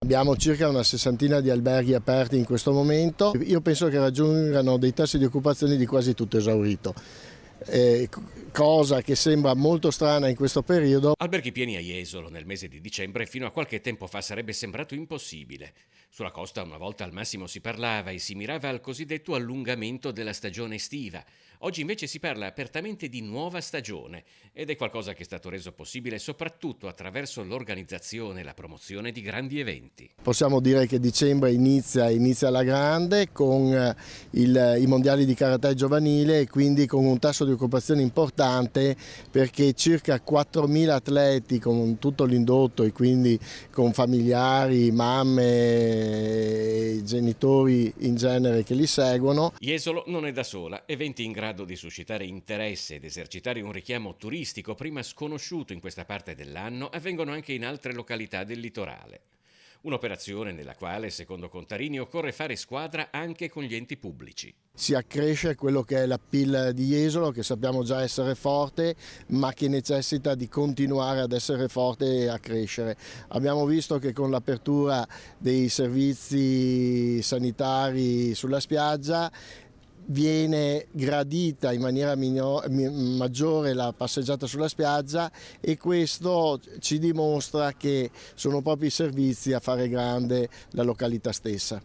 Abbiamo circa una sessantina di alberghi aperti in questo momento. Io penso che raggiungano dei tassi di occupazione di quasi tutto esaurito, cosa che sembra molto strana in questo periodo. Alberghi pieni a Jesolo nel mese di dicembre fino a qualche tempo fa sarebbe sembrato impossibile. Sulla costa una volta al massimo si parlava e si mirava al cosiddetto allungamento della stagione estiva. Oggi invece si parla apertamente di nuova stagione ed è qualcosa che è stato reso possibile soprattutto attraverso l'organizzazione e la promozione di grandi eventi. Possiamo dire che dicembre inizia alla grande con i mondiali di karate giovanile e quindi con un tasso di occupazione importante, perché circa 4.000 atleti con tutto l'indotto e quindi con familiari, mamme, genitori in genere che li seguono. Jesolo non è da sola, eventi in grado di suscitare interesse ed esercitare un richiamo turistico prima sconosciuto in questa parte dell'anno avvengono anche in altre località del litorale. Un'operazione nella quale, secondo Contarini, occorre fare squadra anche con gli enti pubblici. Si accresce quello che è l'appeal di Jesolo, che sappiamo già essere forte, ma che necessita di continuare ad essere forte e a crescere. Abbiamo visto che con l'apertura dei servizi sanitari sulla spiaggia viene gradita in maniera maggiore la passeggiata sulla spiaggia, e questo ci dimostra che sono proprio i servizi a fare grande la località stessa.